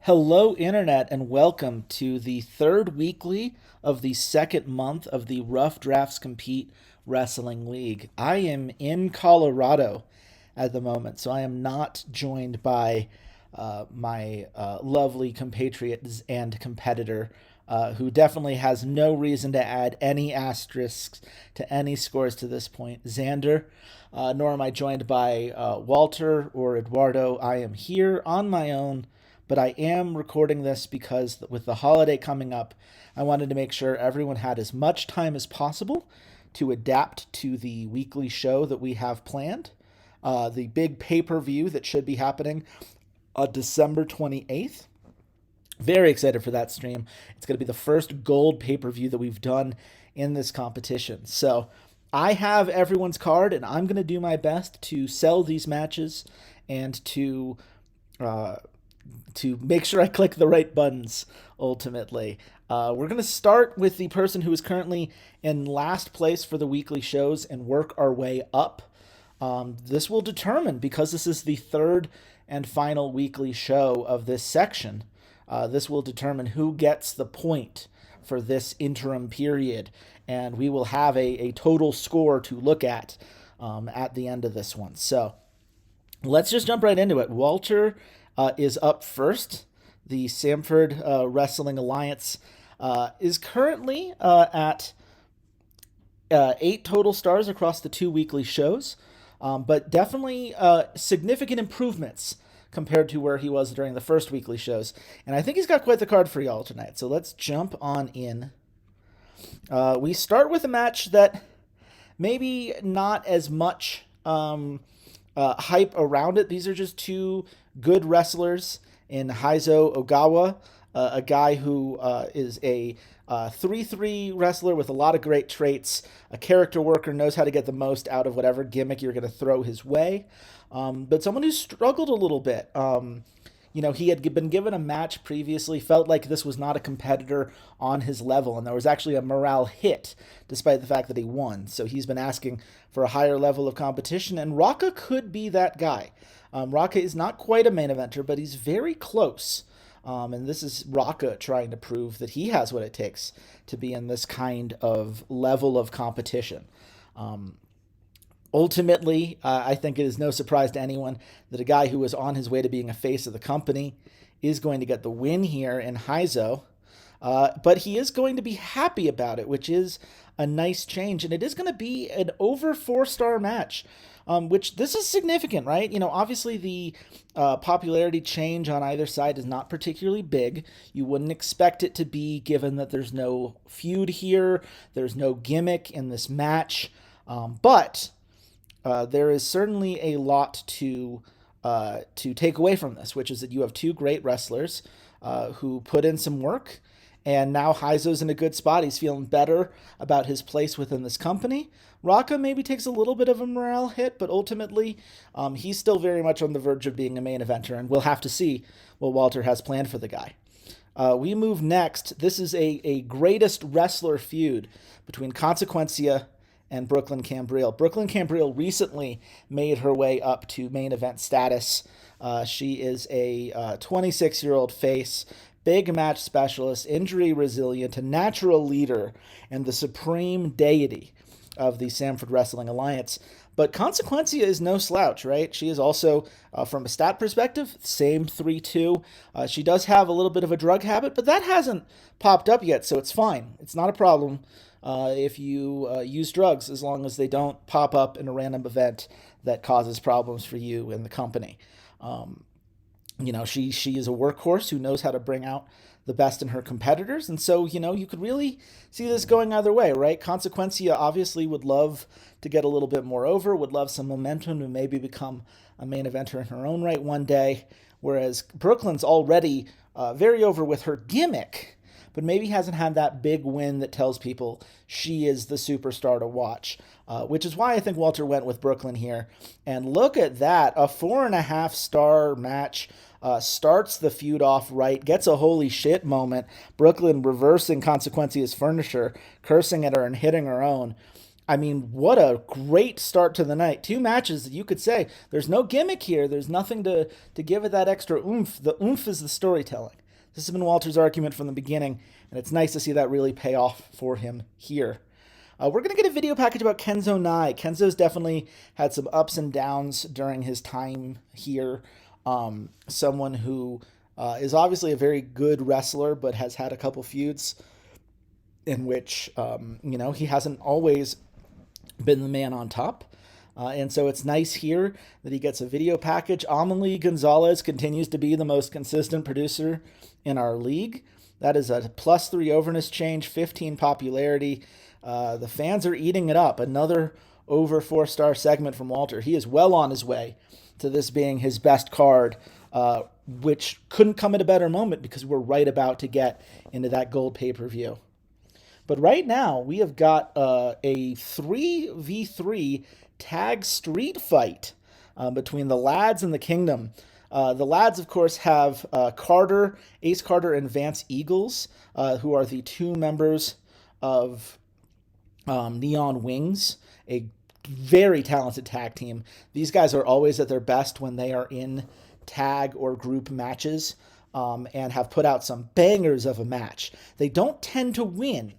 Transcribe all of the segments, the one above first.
Hello, Internet, and welcome to the third weekly of the second month of the Rough Drafts Compete Wrestling League. I am in Colorado at the moment, so I am not joined by my lovely compatriot and competitor, who definitely has no reason to add any asterisks to any scores to this point, Xander. Nor am I joined by Walter or Eduardo. I am here on my own, but I am recording this because with the holiday coming up, I wanted to make sure everyone had as much time as possible to adapt to the weekly show that we have planned. The big pay-per-view that should be happening on December 28th. Very excited for that stream. It's going to be the first gold pay-per-view that we've done in this competition. So I have everyone's card, and I'm going to do my best to sell these matches and uh, to make sure I click the right buttons ultimately. We're going to start with the person who is currently in last place for the weekly shows and work our way up. This will determine, because this is the third and final weekly show of this section, this will determine who gets the point for this interim period. And we will have a total score to look at the end of this one. So let's just jump right into it. Walter is up first. The Sanford Wrestling Alliance is currently at 8 total stars across the 2 weekly shows, but definitely significant improvements compared to where he was during the first weekly shows. And I think he's got quite the card for y'all tonight. So let's jump on in. We start with a match that maybe not as much hype around it. These are just two good wrestlers in Heizo Ogawa, a guy who is a 3-3 wrestler with a lot of great traits, a character worker, knows how to get the most out of whatever gimmick you're going to throw his way, but someone who struggled a little bit. He had been given a match previously, felt like this was not a competitor on his level, and there was actually a morale hit, despite the fact that he won. So he's been asking for a higher level of competition, and Raka could be that guy. Raka is not quite a main eventer, but he's very close. And this is Raka trying to prove that he has what it takes to be in this kind of level of competition. Ultimately, I think it is no surprise to anyone that a guy who is on his way to being a face of the company is going to get the win here in Heizo. But he is going to be happy about it, which is a nice change. And it is going to be an over 4-star match, which this is significant, right? Obviously the popularity change on either side is not particularly big. You wouldn't expect it to be, given that there's no feud here. There's no gimmick in this match. But there is certainly a lot to take away from this, which is that you have two great wrestlers who put in some work, and now Heizo's in a good spot. He's feeling better about his place within this company. Raka maybe takes a little bit of a morale hit, but ultimately he's still very much on the verge of being a main eventer, and we'll have to see what Walter has planned for the guy. We move next. This is a greatest wrestler feud between Consequencia and Brooklyn Cambrille. Brooklyn Cambrille recently made her way up to main event status. She is a 26-year-old face, big match specialist, injury resilient, a natural leader, and the supreme deity of the Sanford Wrestling Alliance. But Consequencia is no slouch, right? She is also, from a stat perspective, same 3-2. She does have a little bit of a drug habit, but that hasn't popped up yet, so it's fine. It's not a problem if you use drugs, as long as they don't pop up in a random event that causes problems for you and the company. She is a workhorse who knows how to bring out the best in her competitors. And so, you could really see this going either way, right? Consequencia obviously would love to get a little bit more over, would love some momentum to maybe become a main eventer in her own right one day. Whereas Brooklyn's already very over with her gimmick, but maybe hasn't had that big win that tells people she is the superstar to watch, which is why I think Walter went with Brooklyn here. And look at that, a 4.5-star match. Starts the feud off right, gets a holy shit moment. Brooklyn reversing Consequencia's furniture, cursing at her and hitting her own. I mean, what a great start to the night. Two matches that you could say there's no gimmick here. There's nothing to give it that extra oomph. The oomph is the storytelling. This has been Walter's argument from the beginning, and it's nice to see that really pay off for him here. We're going to get a video package about Kenzo Nai. Kenzo's definitely had some ups and downs during his time here. Someone who is obviously a very good wrestler, but has had a couple feuds in which, he hasn't always been the man on top. And so it's nice here that he gets a video package. Amelie Gonzalez continues to be the most consistent producer in our league. That is a +3 overness change, 15 popularity. The fans are eating it up. Another over 4-star segment from Walter. He is well on his way to this being his best card, which couldn't come at a better moment because we're right about to get into that gold pay-per-view. But right now, we have got a 3v3 tag street fight between the Lads and the Kingdom. The Lads, of course, have Ace Carter, and Vance Eagles, who are the two members of Neon Wings, a very talented tag team. These guys are always at their best when they are in tag or group matches, and have put out some bangers of a match. They don't tend to win,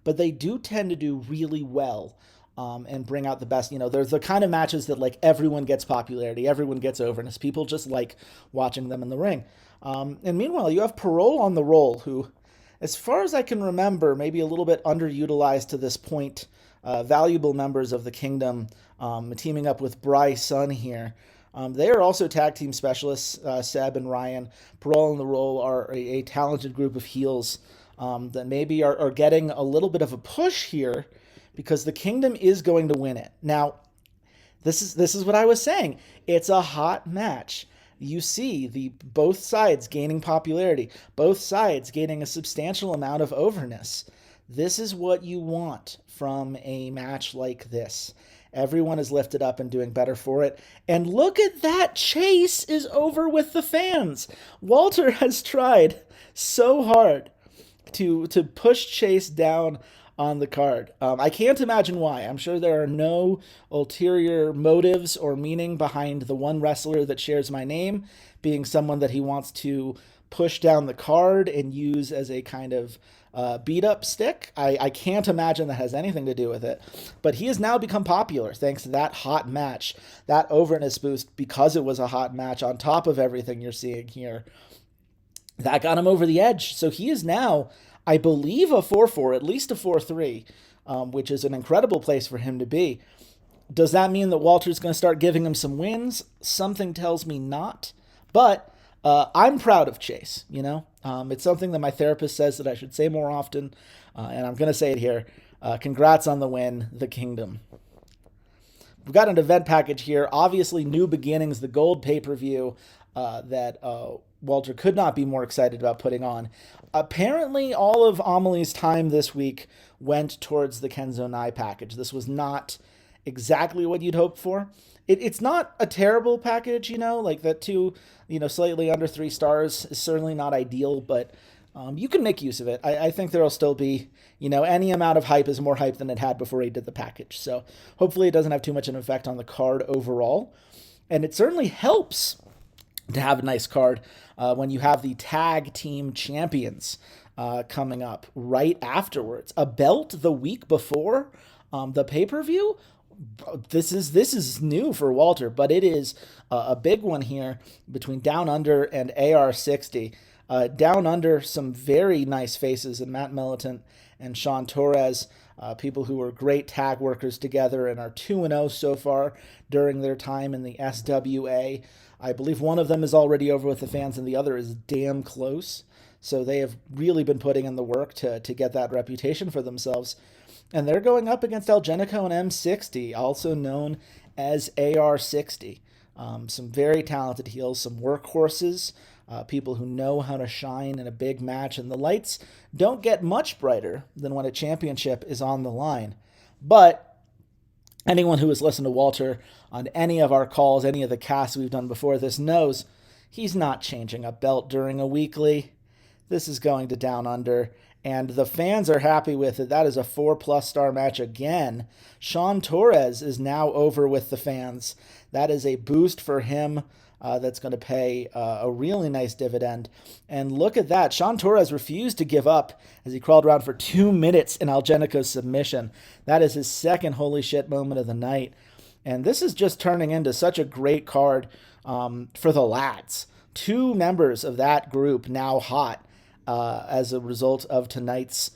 but they do tend to do really well, and bring out the best. They're the kind of matches that like everyone gets popularity, everyone gets overness. People just like watching them in the ring. And meanwhile, you have Parole on the Roll, who, as far as I can remember, maybe a little bit underutilized to this point. Valuable members of the Kingdom, teaming up with Bryce Sun here. They are also tag team specialists, Seb and Ryan. Parole on the Roll are a talented group of heels that maybe are getting a little bit of a push here because the Kingdom is going to win it. Now, this is what I was saying. It's a hot match. You see both sides gaining popularity, both sides gaining a substantial amount of overness. This is what you want from a match like this. Everyone is lifted up and doing better for it. And look at that. Chase is over with the fans. Walter has tried so hard to push Chase down on the card. I can't imagine why. I'm sure there are no ulterior motives or meaning behind the one wrestler that shares my name being someone that he wants to push down the card and use as a kind of beat-up stick. I can't imagine that has anything to do with it. But he has now become popular thanks to that hot match, that overness boost because it was a hot match on top of everything you're seeing here. That got him over the edge. So he is now, I believe, a 4-4, at least a 4-3, which is an incredible place for him to be. Does that mean that Walter's going to start giving him some wins? Something tells me not. But I'm proud of Chase, It's something that my therapist says that I should say more often, and I'm going to say it here. Congrats on the win, the Kingdom. We've got an event package here. Obviously, New Beginnings, the gold pay-per-view that Walter could not be more excited about putting on. Apparently, all of Amelie's time this week went towards the Kenzo Nai package. This was not exactly what you'd hoped for. It's not a terrible package, like that 2, slightly under 3 stars is certainly not ideal, but you can make use of it. I think there'll still be, any amount of hype is more hype than it had before he did the package. So hopefully it doesn't have too much of an effect on the card overall. And it certainly helps to have a nice card when you have the tag team champions coming up right afterwards. A belt the week before the pay-per-view. This is new for Walter, but it is a big one here between Down Under and AR60. Down Under, some very nice faces in Matt Militant and Sean Torres, people who were great tag workers together and are 2-0 so far during their time in the SWA. I believe one of them is already over with the fans and the other is damn close. So they have really been putting in the work to get that reputation for themselves. And they're going up against Algenico and M60, also known as AR60. Some very talented heels, some workhorses, people who know how to shine in a big match. And the lights don't get much brighter than when a championship is on the line. But anyone who has listened to Walter on any of our calls, any of the casts we've done before this, knows he's not changing a belt during a weekly. This is going to Down Under. and the fans are happy with it. That is a 4+ star match again. Sean Torres is now over with the fans. That is a boost for him. That's going to pay a really nice dividend. And look at that. Sean Torres refused to give up as he crawled around for 2 minutes in Algenico's submission. That is his second holy shit moment of the night. And this is just turning into such a great card for the lads. 2 members of that group now hot as a result of tonight's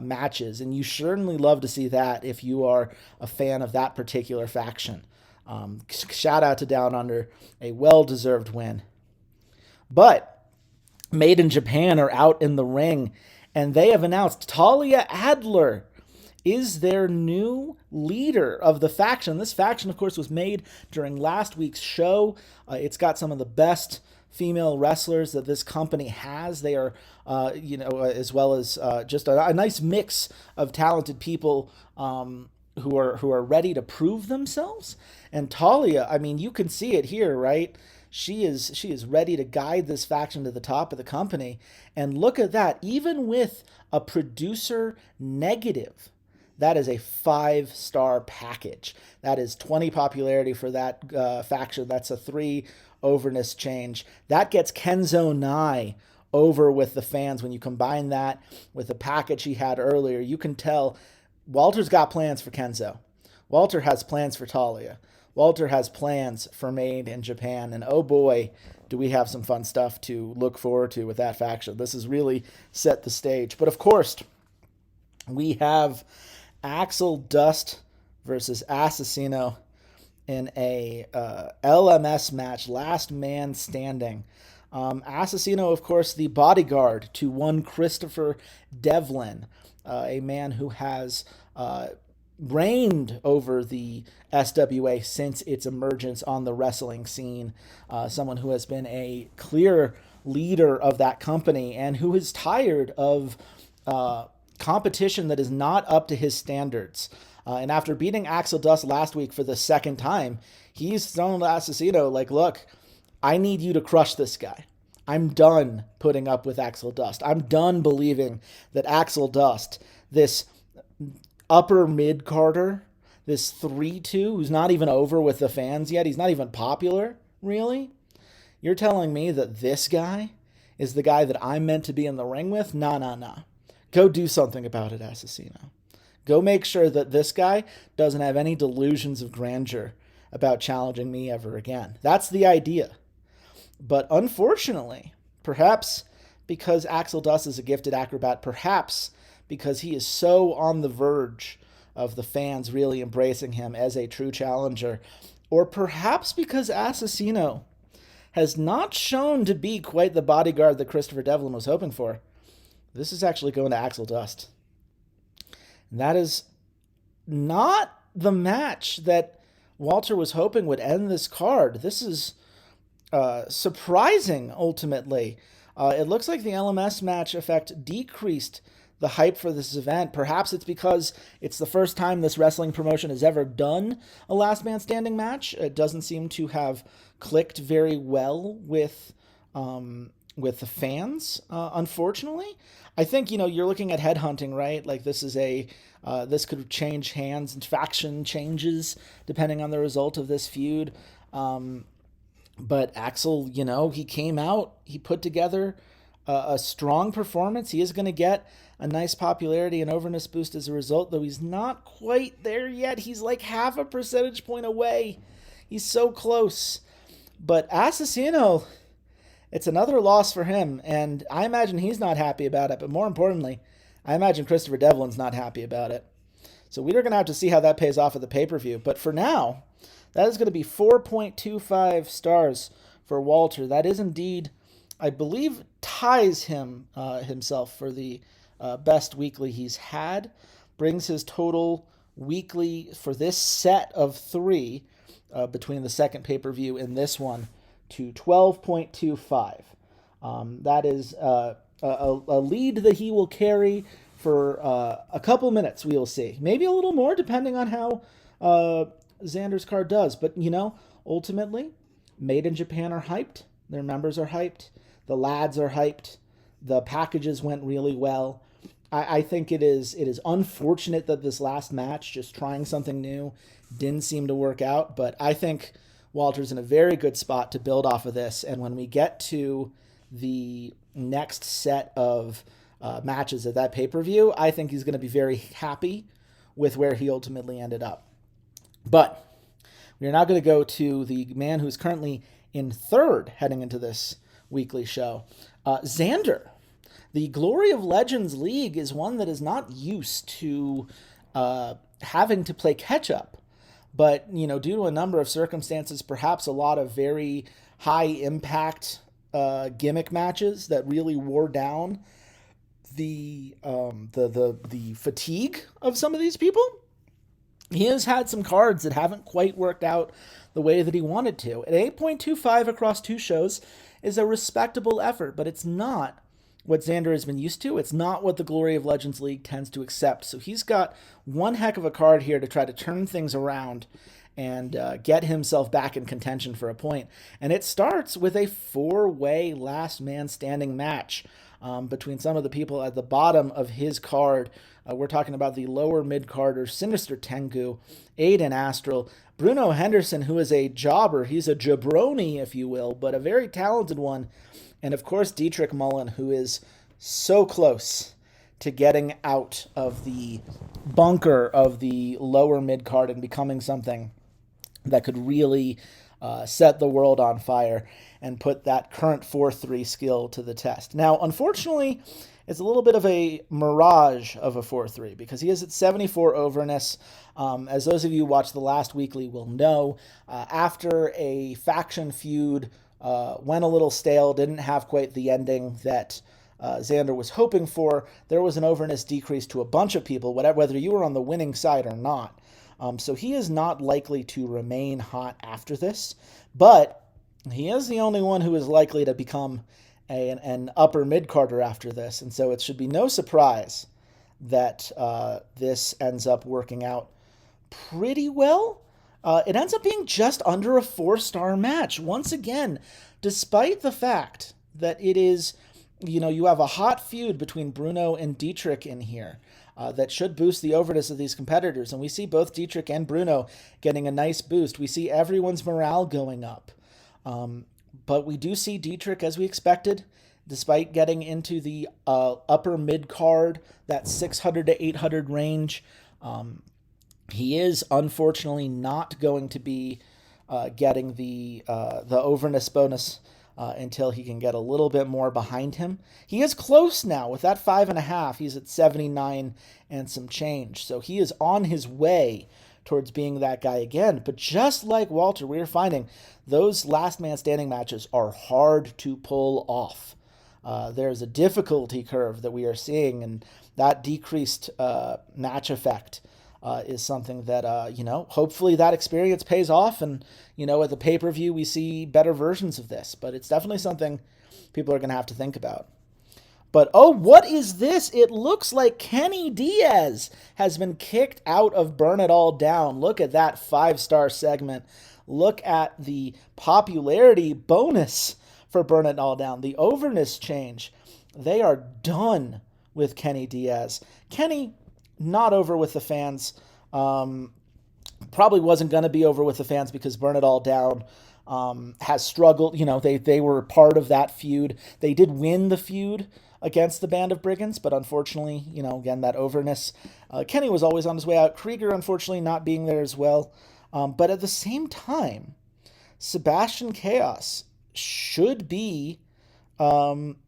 matches. And you certainly love to see that if you are a fan of that particular faction. Shout out to Down Under, a well-deserved win. But Made in Japan are out in the ring, and they have announced Talia Adler is their new leader of the faction. This faction, of course, was made during last week's show. It's got some of the best female wrestlers that this company has. They are, as well as just a nice mix of talented people who are ready to prove themselves. And Talia, I mean, you can see it here, right? She is ready to guide this faction to the top of the company. And look at that, even with a producer negative, that is a 5-star package. That is 20 popularity for that faction. That's a 3 overness change. That gets Kenzo Nai over with the fans. When you combine that with the package he had earlier, you can tell Walter's got plans for Kenzo. Walter has plans for Talia. Walter has plans for Made in Japan. And oh boy, do we have some fun stuff to look forward to with that faction. This has really set the stage. But of course, we have Axel Dust versus Assassino in a LMS match, last man standing. Assassino, of course, the bodyguard to one Christopher Devlin, a man who has reigned over the SWA since its emergence on the wrestling scene, someone who has been a clear leader of that company and who is tired of competition that is not up to his standards. And after beating Axel Dust last week for the second time, he's thrown to Assassino like, look, I need you to crush this guy. I'm done putting up with Axel Dust. I'm done believing that Axel Dust, this upper mid-carder, this 3-2, who's not even over with the fans yet, he's not even popular, really? You're telling me that this guy is the guy that I'm meant to be in the ring with? Nah. Go do something about it, Assassino. Go make sure that this guy doesn't have any delusions of grandeur about challenging me ever again. That's the idea. But unfortunately, perhaps because Axel Dust is a gifted acrobat, perhaps because he is so on the verge of the fans really embracing him as a true challenger, or perhaps because Assassino has not shown to be quite the bodyguard that Christopher Devlin was hoping for, this is actually going to Axel Dust. And that is not the match that Walter was hoping would end this card. This is surprising, ultimately. It looks like the LMS match effect decreased the hype for this event. Perhaps it's because it's the first time this wrestling promotion has ever done a last man standing match. It doesn't seem to have clicked very well with the fans, unfortunately. I think, you're looking at headhunting, right? Like this is this could change hands and faction changes depending on the result of this feud. But Axel, he came out, he put together a strong performance. He is going to get a nice popularity and overness boost as a result, though he's not quite there yet. He's like half a percentage point away. He's so close. But Assassino, it's another loss for him, and I imagine he's not happy about it. But more importantly, I imagine Christopher Devlin's not happy about it. So we're going to have to see how that pays off at the pay-per-view. But for now, that is going to be 4.25 stars for Walter. That is indeed, I believe, ties himself for the best weekly he's had. Brings his total weekly for this set of 3 between the second pay-per-view and this one to 12.25. That is a lead that he will carry for a couple minutes, we will see. Maybe a little more, depending on how Xander's card does. But, ultimately, Made in Japan are hyped. Their members are hyped. The lads are hyped. The packages went really well. I think it is unfortunate that this last match, just trying something new, didn't seem to work out. But I think Walter's in a very good spot to build off of this. And when we get to the next set of matches at that pay-per-view, I think he's going to be very happy with where he ultimately ended up. But we are now going to go to the man who's currently in third heading into this weekly show, Xander. The Glory of Legends League is one that is not used to having to play catch-up. But, due to a number of circumstances, perhaps a lot of very high-impact gimmick matches that really wore down the fatigue of some of these people, he has had some cards that haven't quite worked out the way that he wanted to. At 8.25 across 2 shows is a respectable effort, but it's not what Xander has been used to. It's not what the Glory of Legends League tends to accept. So he's got one heck of a card here to try to turn things around and get himself back in contention for a point. And it starts with a 4-way last man standing match between some of the people at the bottom of his card. We're talking about the lower mid-carder, Sinister Tengu, Aiden Astral, Bruno Henderson, who is a jobber. He's a jabroni, if you will, but a very talented one. And, of course, Dietrich Mullen, who is so close to getting out of the bunker of the lower mid-card and becoming something that could really set the world on fire and put that current 4-3 skill to the test. Now, unfortunately, it's a little bit of a mirage of a 4-3 because he is at 74 overness. As those of you who watched the last weekly will know, after a faction feud went a little stale, didn't have quite the ending that Xander was hoping for, there was an overness decrease to a bunch of people, whether you were on the winning side or not. So he is not likely to remain hot after this, but he is the only one who is likely to become an upper mid-carder after this, and so it should be no surprise that this ends up working out pretty well. It ends up being just under a 4-star match. Once again, despite the fact that it is, you have a hot feud between Bruno and Dietrich in here that should boost the overness of these competitors. And we see both Dietrich and Bruno getting a nice boost. We see everyone's morale going up. But we do see Dietrich, as we expected, despite getting into the upper mid-card, that 600 to 800 range. He is unfortunately not going to be getting the overness bonus until he can get a little bit more behind him. He is close now with that 5.5. He's at 79 and some change. So he is on his way towards being that guy again. But just like Walter, we are finding those last man standing matches are hard to pull off. There's a difficulty curve that we are seeing, and that decreased match effect is something that, hopefully that experience pays off. And, at the pay-per-view, we see better versions of this. But it's definitely something people are going to have to think about. But, what is this? It looks like Kenny Diaz has been kicked out of Burn It All Down. Look at that 5-star segment. Look at the popularity bonus for Burn It All Down. The overness change. They are done with Kenny Diaz. Kenny, not over with the fans. Probably wasn't going to be over with the fans because Burn It All Down has struggled. They were part of that feud. They did win the feud against the Band of Brigands, but unfortunately, again, that overness. Kenny was always on his way out. Krieger, unfortunately, not being there as well. But at the same time, Sebastian Chaos should be right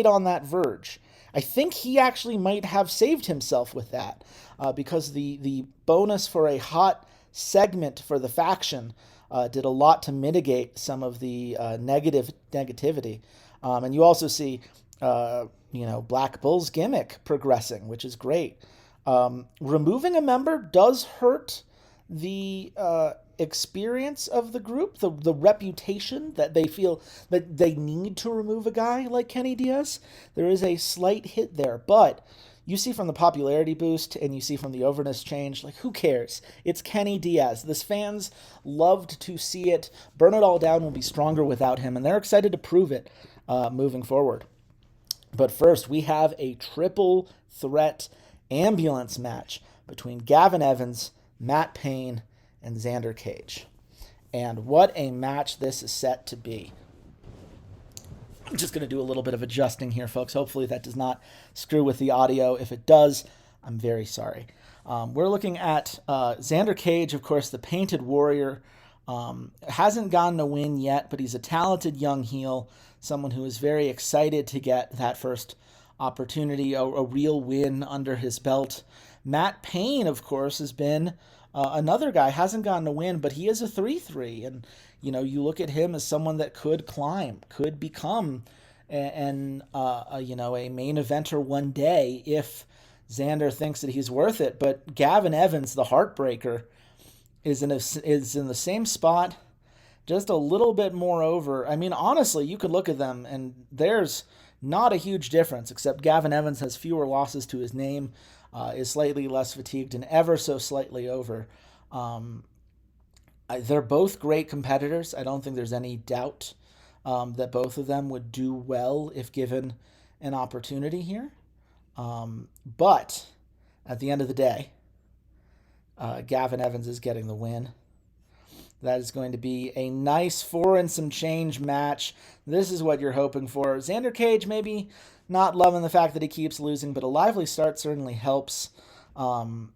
on that verge. I think he actually might have saved himself with that because the bonus for a hot segment for the faction did a lot to mitigate some of the negativity. And you also see, Black Bull's gimmick progressing, which is great. Removing a member does hurt the experience of the group, the reputation that they feel that they need to remove a guy like Kenny Diaz. There is a slight hit there, but you see from the popularity boost and you see from the overness change, who cares? It's Kenny Diaz. This fans loved to see it. Burn It All Down will be stronger without him, and they're excited to prove it moving forward. But first, we have a triple threat ambulance match between Gavin Evans, Matt Payne, and Xander Cage. And what a match this is set to be. I'm just going to do a little bit of adjusting here, folks. Hopefully that does not screw with the audio. If it does, I'm very sorry. We're looking at Xander Cage, of course, the Painted Warrior. Hasn't gotten a win yet, but he's a talented young heel, someone who is very excited to get that first opportunity, a real win under his belt. Matt Payne, of course, has been another guy, hasn't gotten a win, but he is a 3-3. And, you look at him as someone that could climb, could become a main eventer one day if Xander thinks that he's worth it. But Gavin Evans, the Heartbreaker, is in the same spot, just a little bit more over. I mean, honestly, you could look at them, and there's not a huge difference, except Gavin Evans has fewer losses to his name, is slightly less fatigued, and ever so slightly over. They're both great competitors. I don't think there's any doubt that both of them would do well if given an opportunity here. But at the end of the day, Gavin Evans is getting the win. That is going to be a nice 4 and some change match. This is what you're hoping for. Xander Cage maybe not loving the fact that he keeps losing, but a lively start certainly helps. And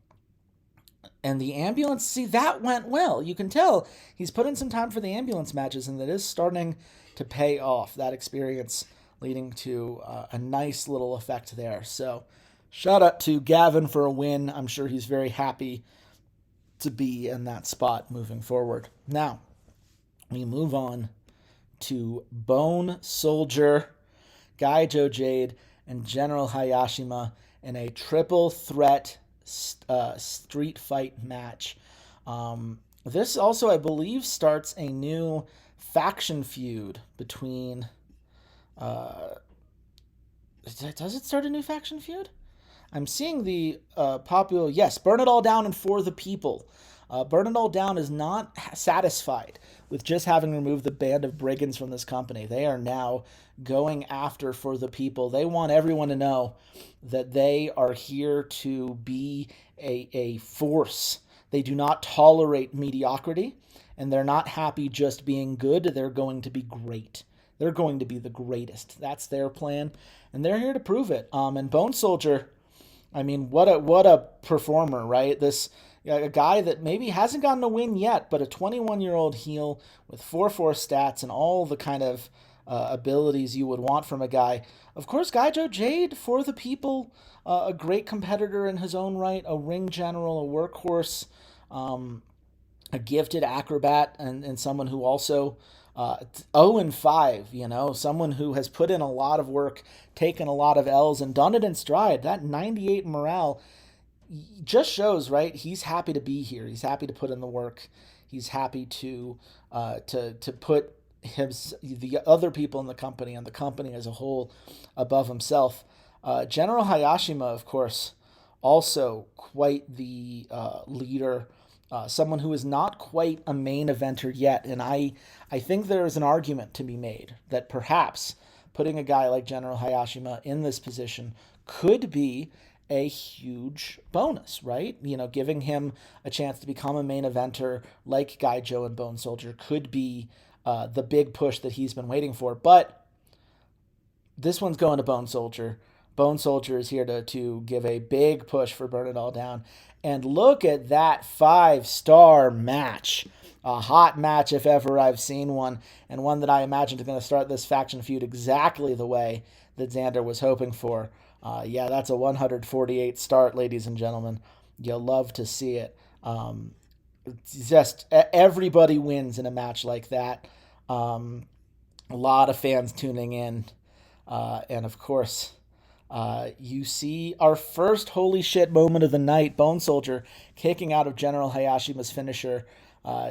the ambulance, see, that went well. You can tell he's put in some time for the ambulance matches, and that is starting to pay off. That experience leading to a nice little effect there. So shout out to Gavin for a win. I'm sure he's very happy to be in that spot moving forward. Now, we move on to Bone Soldier, Guy Joe Jade, and General Hayashima in a triple threat street fight match. This also, I believe, starts a new faction feud between... does it start a new faction feud? I'm seeing the popular... Yes, Burn It All Down and For the People. Burn It All Down is not satisfied with just having removed the band of brigands from this company. They are now going after For the People. They want everyone to know that they are here to be a force. They do not tolerate mediocrity, and they're not happy just being good. They're going to be great. They're going to be the greatest. That's their plan, and they're here to prove it. And Bone Soldier, I mean, what a performer, right? This a guy that maybe hasn't gotten a win yet, but a 21-year-old heel with 4-4 stats and all the kind of abilities you would want from a guy. Of course, Guy Joe Jade, For the People, a great competitor in his own right, a ring general, a workhorse, a gifted acrobat, and someone who also 0-5, someone who has put in a lot of work, taken a lot of L's, and done it in stride. That 98 morale just shows, right? He's happy to be here. He's happy to put in the work. He's happy to put the other people in the company and the company as a whole above himself. General Hayashima, of course, also quite the leader. Someone who is not quite a main eventer yet. And I think there is an argument to be made that perhaps putting a guy like General Hayashima in this position could be a huge bonus, right? Giving him a chance to become a main eventer like Guy Joe and Bone Soldier could be the big push that he's been waiting for. But this one's going to Bone Soldier. Bone Soldier is here to give a big push for Burn It All Down. And look at that 5-star match. A hot match if ever I've seen one, and one that I imagine is going to start this faction feud exactly the way that Xander was hoping for. That's a 148 start, ladies and gentlemen. You'll love to see it. Just everybody wins in a match like that. A lot of fans tuning in. And of course... you see our first holy shit moment of the night, Bone Soldier kicking out of General Hayashima's finisher,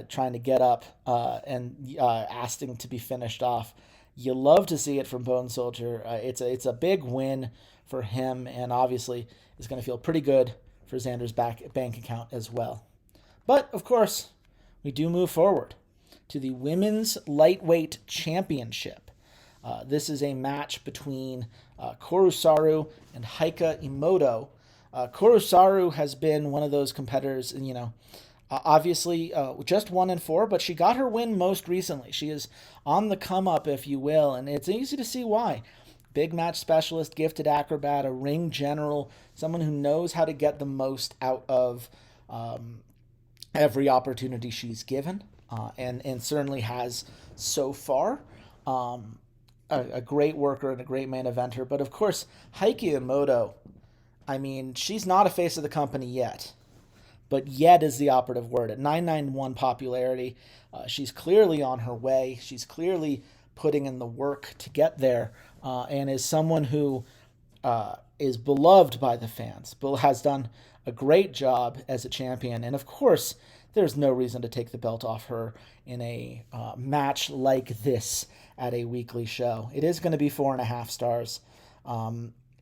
trying to get up and asking to be finished off. You love to see it from Bone Soldier. It's a big win for him, and obviously is going to feel pretty good for Xander's bank account as well. But, of course, we do move forward to the Women's Lightweight Championship. This is a match between Korusaru and Heika Imoto. Korusaru has been one of those competitors, and obviously just 1-4, but she got her win most recently. She is on the come up, if you will, and it's easy to see why. Big match specialist, gifted acrobat, a ring general, someone who knows how to get the most out of every opportunity she's given, and certainly has so far. A great worker and a great main eventer. But of course, Heike Imoto, I mean, she's not a face of the company yet. But yet is the operative word. At 991 popularity, she's clearly on her way. She's clearly putting in the work to get there, and is someone who is beloved by the fans. Bill has done a great job as a champion, and of course, there's no reason to take the belt off her in a match like this at a weekly show. It is going to be 4.5 stars.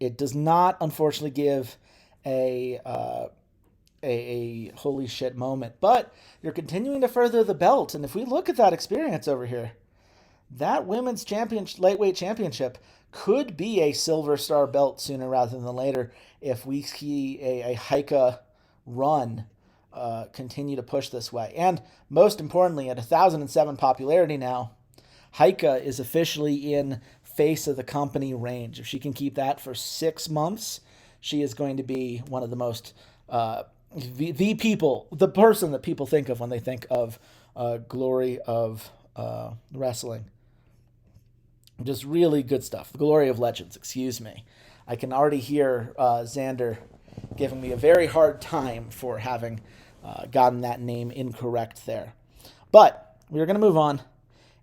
It does not, unfortunately, give a holy shit moment, but you're continuing to further the belt. And if we look at that experience over here, that women's lightweight championship could be a silver star belt sooner rather than later if we see a Heika run continue to push this way. And most importantly, at 1,007 popularity now, Heika is officially in face of the company range. If she can keep that for 6 months, she is going to be one of the most the person that people think of when they think of glory of wrestling. Just really good stuff. Glory of legends, excuse me. I can already hear Xander giving me a very hard time for having gotten that name incorrect there. But we're going to move on.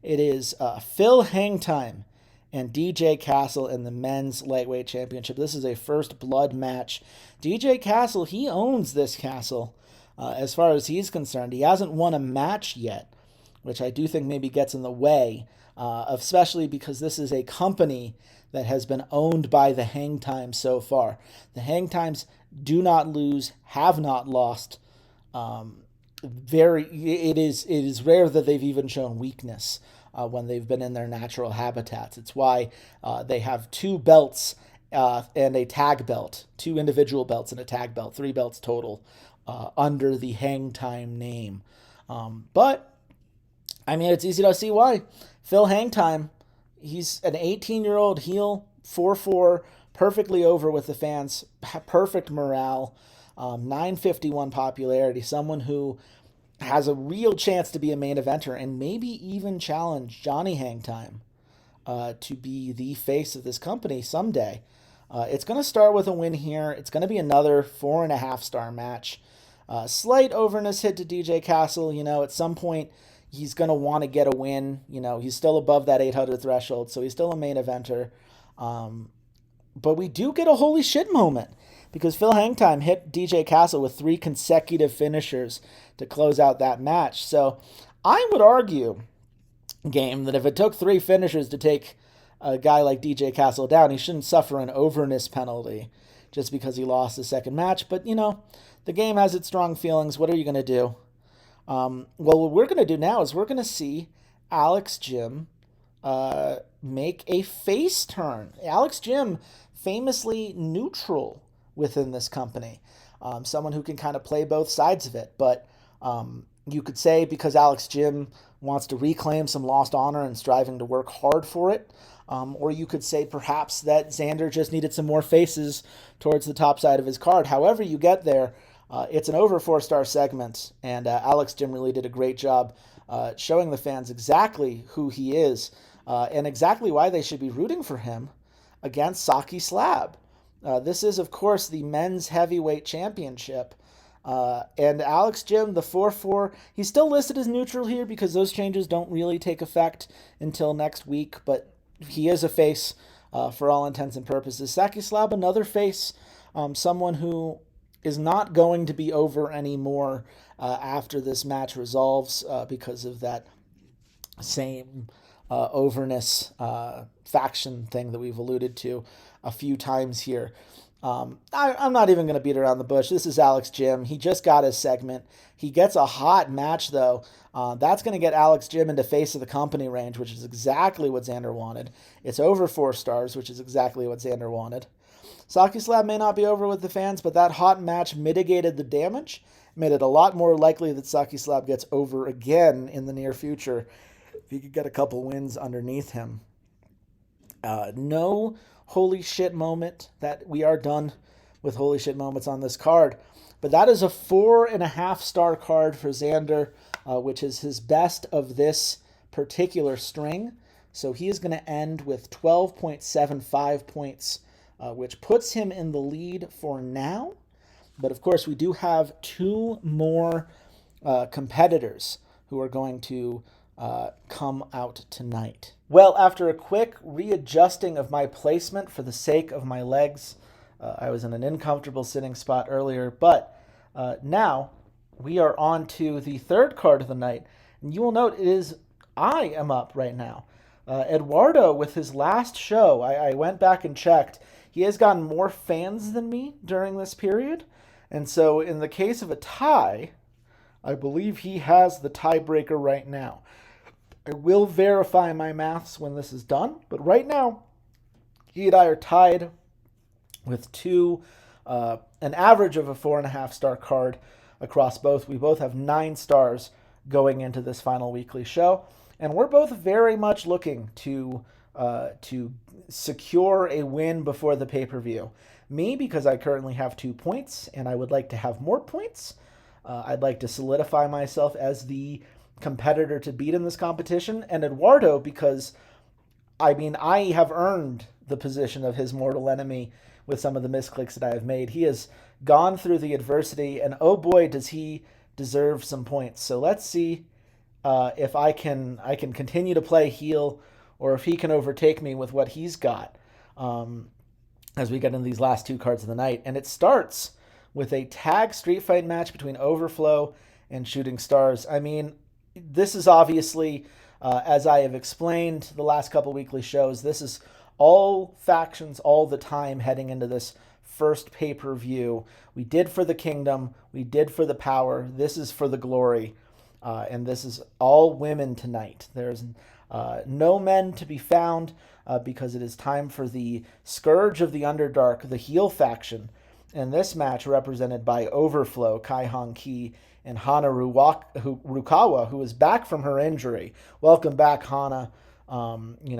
It is Phil Hangtime and DJ Castle in the men's lightweight championship. This is a first blood match. DJ Castle, he owns this castle as far as he's concerned. He hasn't won a match yet, which I do think maybe gets in the way, especially because this is a company that has been owned by the Hangtimes so far. The Hangtimes do not lose, have not lost. It is rare that they've even shown weakness when they've been in their natural habitats. It's why they have 2 belts and a tag belt, 2 individual belts and a tag belt, 3 belts total under the Hangtime name. But I mean, it's easy to see why. Phil Hangtime, he's an 18-year-old heel, 4-4, perfectly over with the fans, perfect morale, 951 popularity, someone who has a real chance to be a main eventer and maybe even challenge Johnny Hangtime to be the face of this company someday. It's going to start with a win here. It's going to be another 4.5 star match. Slight overness hit to DJ Castle. At some point, he's going to want to get a win. He's still above that 800 threshold, so he's still a main eventer. But we do get a holy shit moment because Phil Hangtime hit DJ Castle with 3 consecutive finishers to close out that match. So I would argue, game, that if it took 3 finishers to take a guy like DJ Castle down, he shouldn't suffer an overness penalty just because he lost the second match. But, the game has its strong feelings. What are you going to do? Well, what we're going to do now is we're going to see Alex Jim make a face turn. Alex Jim, famously neutral within this company. Someone who can kind of play both sides of it. But you could say because Alex Jim wants to reclaim some lost honor and striving to work hard for it. Or you could say perhaps that Xander just needed some more faces towards the top side of his card. However you get there, it's an over 4-star segment, and Alex Jim really did a great job showing the fans exactly who he is and exactly why they should be rooting for him against Saki Slab. This is, of course, the men's heavyweight championship. And Alex Jim, the 4-4, he's still listed as neutral here because those changes don't really take effect until next week, but he is a face for all intents and purposes. Saki Slab, another face, someone who is not going to be over anymore after this match resolves because of that same overness faction thing that we've alluded to a few times here. I'm not even going to beat around the bush. This is Alex Jim. He just got his segment. He gets a hot match, though, That's going to get Alex Jim into face of the company range, which is exactly what Xander wanted. It's over 4 stars, which is exactly what Xander wanted. Saki Slab may not be over with the fans, but that hot match mitigated the damage, made it a lot more likely that Saki Slab gets over again in the near future if he could get a couple wins underneath him. No holy shit moment. That we are done with holy shit moments on this card. But that is a 4.5-star card for Xander, which is his best of this particular string. So he is going to end with 12.75 points, which puts him in the lead for now. But of course, we do have 2 more competitors who are going to come out tonight. Well, after a quick readjusting of my placement for the sake of my legs, I was in an uncomfortable sitting spot earlier, but now we are on to the third card of the night. And you will note I am up right now. Eduardo, with his last show, I went back and checked. He has gotten more fans than me during this period. And so in the case of a tie, I believe he has the tiebreaker right now. I will verify my maths when this is done, but right now, he and I are tied with an average of a 4.5-star card across both. We both have 9 stars going into this final weekly show, and we're both very much looking to secure a win before the pay-per-view. Me, because I currently have 2 points, and I would like to have more points. I'd like to solidify myself as the competitor to beat in this competition, and Eduardo, because I have earned the position of his mortal enemy with some of the misclicks that I have made. He has gone through the adversity, and oh boy, does he deserve some points. So let's see if I can continue to play heel, or if he can overtake me with what he's got as we get into these last 2 cards of the night. And it starts with a tag street fight match between Overflow and Shooting Stars. This is obviously, as I have explained the last couple weekly shows, this is all factions all the time heading into this first pay-per-view. We did for the kingdom. We did for the power. This is for the glory. And this is all women tonight. There's no men to be found because it is time for the Scourge of the Underdark, the heel faction. And this match represented by Overflow, Kai Hong Ki, and Hana Rukawa, who is back from her injury. Welcome back, Hana.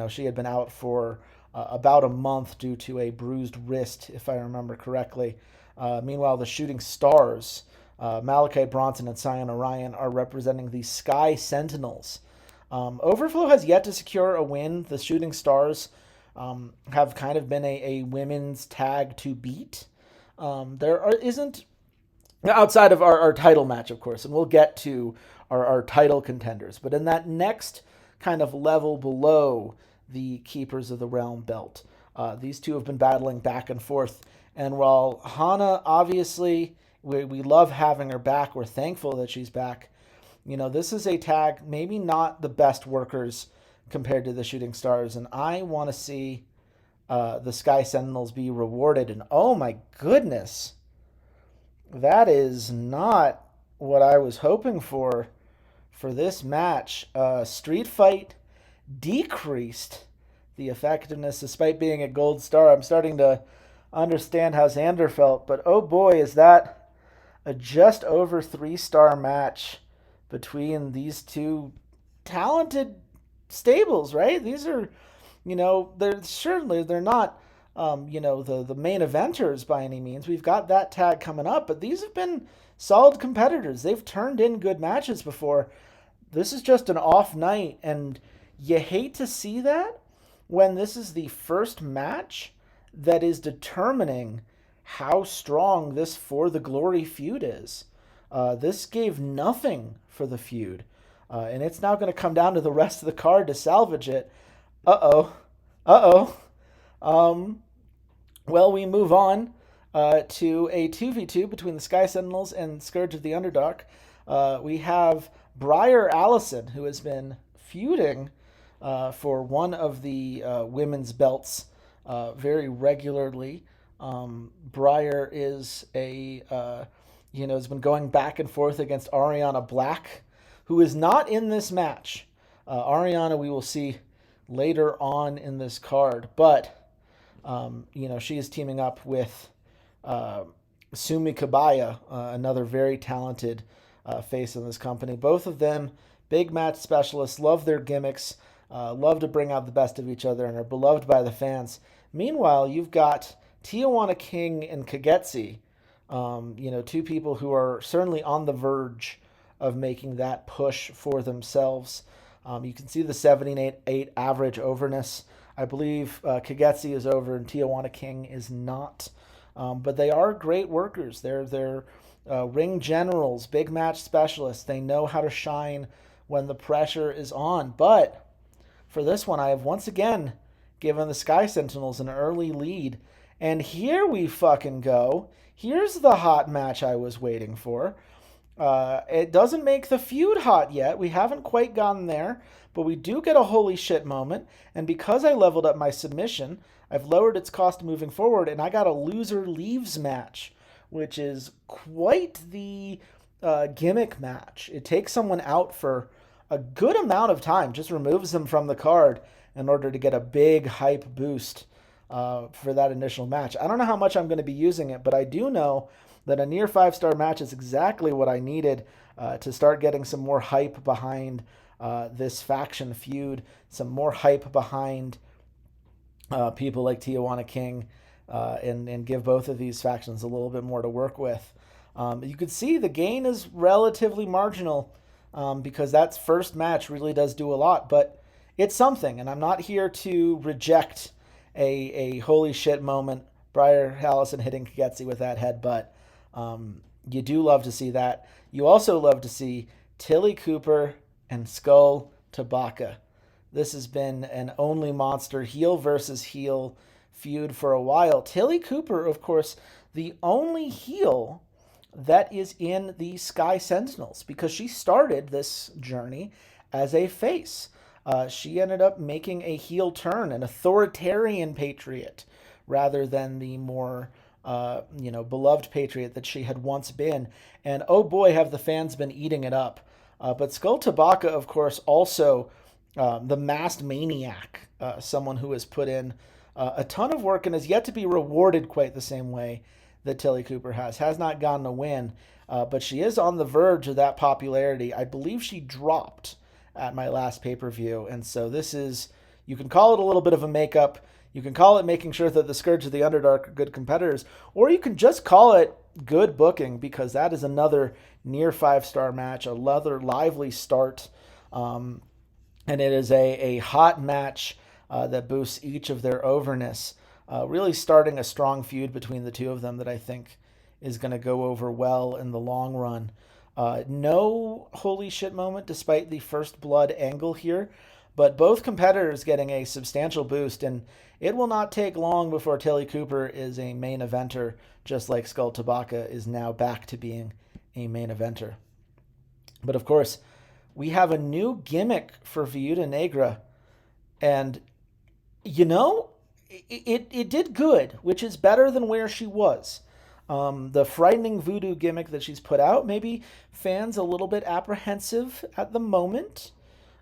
She had been out for about a month due to a bruised wrist, if I remember correctly. Meanwhile, the Shooting Stars, Malachi Bronson and Sion Orion, are representing the Sky Sentinels. Overflow has yet to secure a win. The Shooting Stars have kind of been a women's tag to beat. Isn't, outside of our title match, of course, and we'll get to our title contenders, but in that next kind of level below the Keepers of the Realm belt, these two have been battling back and forth. And while Hana, obviously, we love having her back, we're thankful that she's back. This is a tag, maybe not the best workers compared to the Shooting Stars, and I want to see the Sky Sentinels be rewarded. And oh my goodness, that is not what I was hoping for this match. Street Fight decreased the effectiveness despite being a gold star. I'm starting to understand how Xander felt, but oh boy, is that a just over 3-star match between these two talented stables, right? These are, they're not, the main eventers by any means. We've got that tag coming up, but these have been solid competitors. They've turned in good matches before. This is just an off night, and you hate to see that when this is the first match that is determining how strong this For the Glory feud is. This gave nothing for the feud, and it's now going to come down to the rest of the card to salvage it. Well, we move on to a 2v2 between the Sky Sentinels and Scourge of the Underdark. We have Briar Allison, who has been feuding for one of the women's belts very regularly. Briar is has been going back and forth against Ariana Black who is not in this match. Ariana, we will see later on in this card, but she is teaming up with Sumi Kabaya, another very talented face in this company. Both of them big match specialists, love their gimmicks, love to bring out the best of each other, and are beloved by the fans. Meanwhile, you've got Tijuana King and Kagetsi, two people who are certainly on the verge of making that push for themselves. You can see the 78 average overness. I believe Kagetsi is over and Tijuana King is not. But they are great workers. They're ring generals, big match specialists. They know how to shine when the pressure is on. But for this one, I have once again given the Sky Sentinels an early lead. And here we fucking go. Here's the hot match I was waiting for. It doesn't make the feud hot yet. We haven't quite gotten there, but we do get a holy shit moment. And because I leveled up my submission, I've lowered its cost moving forward, and I got a loser leaves match, which is quite the gimmick match. It takes someone out for a good amount of time, just removes them from the card in order to get a big hype boost for that initial match. I don't know how much I'm going to be using it, but I do know that a near 5-star match is exactly what I needed to start getting some more hype behind this faction feud, some more hype behind people like Tijuana King, and give both of these factions a little bit more to work with. You could see the gain is relatively marginal because that first match really does do a lot, but it's something, and I'm not here to reject a holy shit moment. Briar Allison hitting Kagetsi with that headbutt. You do love to see that. You also love to see Tilly Cooper and Skull Tabaka. This has been an only monster heel versus heel feud for a while. Tilly Cooper, of course, the only heel that is in the Sky Sentinels because she started this journey as a face. She ended up making a heel turn, an authoritarian patriot, rather than the more beloved patriot that she had once been. And oh boy, have the fans been eating it up. But Skull Tabaka, of course, also the masked maniac, someone who has put in a ton of work and has yet to be rewarded quite the same way that Tilly Cooper has not gotten a win, but she is on the verge of that popularity. I believe she dropped at my last pay-per-view, and so this is, you can call it a little bit of a makeup, you can call it making sure that the Scourge of the Underdark are good competitors, or you can just call it good booking, because that is another near 5-star match, another lively start, and it is a hot match that boosts each of their overness, really starting a strong feud between the two of them that I think is going to go over well in the long run. No holy shit moment despite the first blood angle here, but both competitors getting a substantial boost, and it will not take long before Tilly Cooper is a main eventer, just like Skull Tabaka is now back to being a main eventer. But of course, we have a new gimmick for Viuda Negra, and it did good, which is better than where she was. The frightening voodoo gimmick that she's put out, maybe fans a little bit apprehensive at the moment.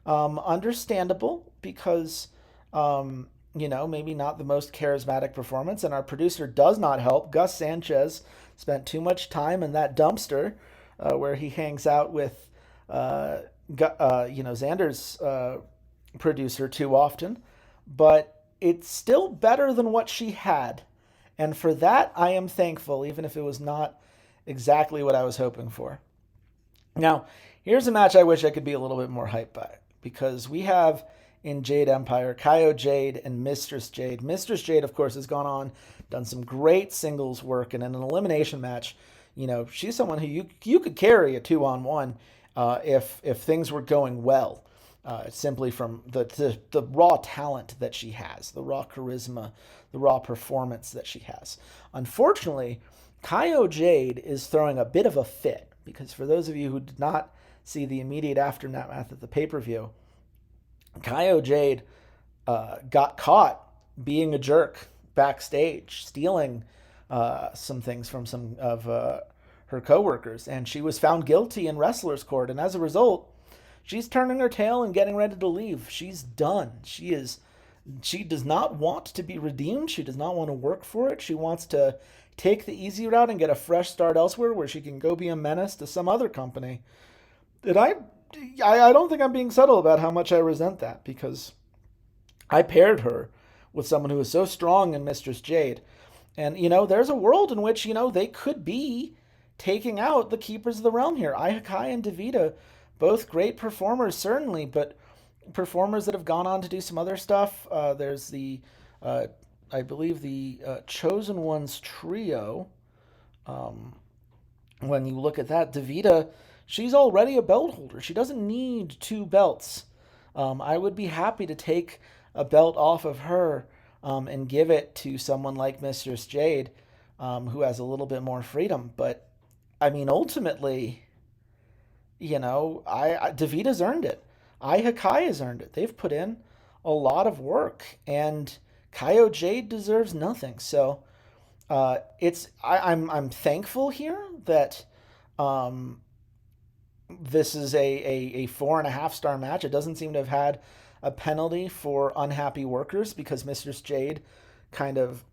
Understandable, because, maybe not the most charismatic performance, and our producer does not help. Gus Sanchez spent too much time in that dumpster where he hangs out with, Xander's producer too often. But it's still better than what she had. And for that, I am thankful, even if it was not exactly what I was hoping for. Now, here's a match I wish I could be a little bit more hyped by, because we have in Jade Empire, Kaio Jade and Mistress Jade. Mistress Jade, of course, has gone on, done some great singles work, and in an elimination match, she's someone who you could carry a 2-on-1 if things were going well. Simply from the raw talent that she has, the raw charisma, the raw performance that she has. Unfortunately, Kaio Jade is throwing a bit of a fit, because for those of you who did not see the immediate aftermath of the pay-per-view, Kaio Jade got caught being a jerk backstage, stealing some things from some of her coworkers, and she was found guilty in wrestler's court, and as a result, she's turning her tail and getting ready to leave. She's done. She does not want to be redeemed. She does not want to work for it. She wants to take the easy route and get a fresh start elsewhere where she can go be a menace to some other company. And I don't think I'm being subtle about how much I resent that, because I paired her with someone who is so strong in Mistress Jade. And, there's a world in which, they could be taking out the Keepers of the Realm here. Ihakai and Davida, both great performers, certainly, but performers that have gone on to do some other stuff. There's uh, I believe, the Chosen Ones trio. Um, when you look at that, Davida, she's already a belt holder. She doesn't need two belts. I would be happy to take a belt off of her and give it to someone like Mistress Jade, who has a little bit more freedom. But I mean, ultimately, Davita's earned it. Hakai has earned it. They've put in a lot of work, and Kaio Jade deserves nothing. So I'm thankful here that um, this is a 4.5 star match. It doesn't seem to have had a penalty for unhappy workers, because Mistress Jade kind of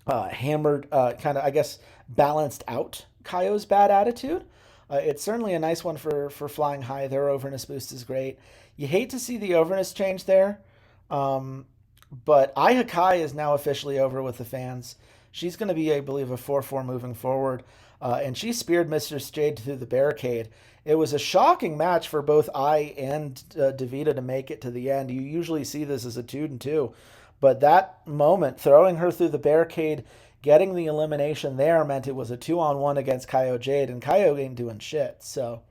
hammered, I guess, balanced out Kaio's bad attitude. It's certainly a nice one for Flying High. Their overness boost is great. You hate to see the overness change there, but Hakai is now officially over with the fans. She's going to be, I believe, a 4-4 moving forward, and she speared Mistress Jade through the barricade. It was a shocking match for both I and Davida to make it to the end. You usually see this as a 2-2, but that moment, throwing her through the barricade, getting the elimination there, meant it was a 2-on-1 against Kaio Jade, and Kaio ain't doing shit. So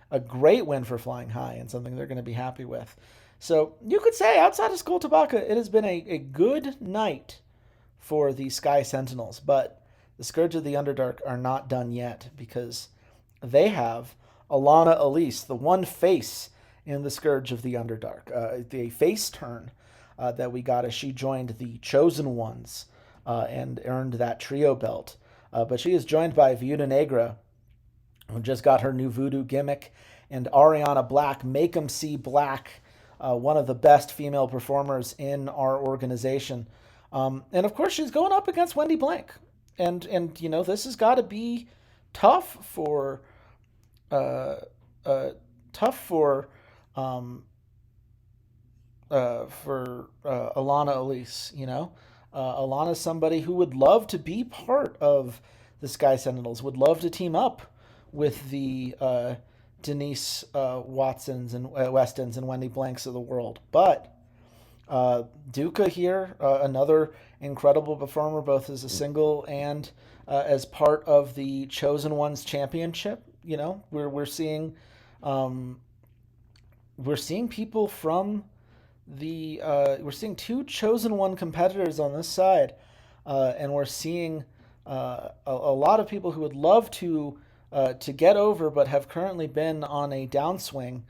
a great win for Flying High, and something they're going to be happy with. So you could say, outside of Skull Tabaka, it has been a good night for the Sky Sentinels, but the Scourge of the Underdark are not done yet, because they have Alana Elise, the one face in the Scourge of the Underdark, the face turn that we got as she joined the Chosen Ones and earned that trio belt. But she is joined by Viuda Negra, who just got her new voodoo gimmick, and Ariana Black, Make 'em See Black, one of the best female performers in our organization. And of course, she's going up against Wendy Blank. And this has got to be tough for uh, tough for Alana Elise. Alana's somebody who would love to be part of the Sky Sentinels, would love to team up with the Denise Watsons and Westons and Wendy Blanks of the world. But Duca here, another incredible performer, both as a single and as part of the Chosen Ones Championship. We're seeing people from we're seeing two Chosen One competitors on this side, and we're seeing a lot of people who would love to get over, but have currently been on a downswing,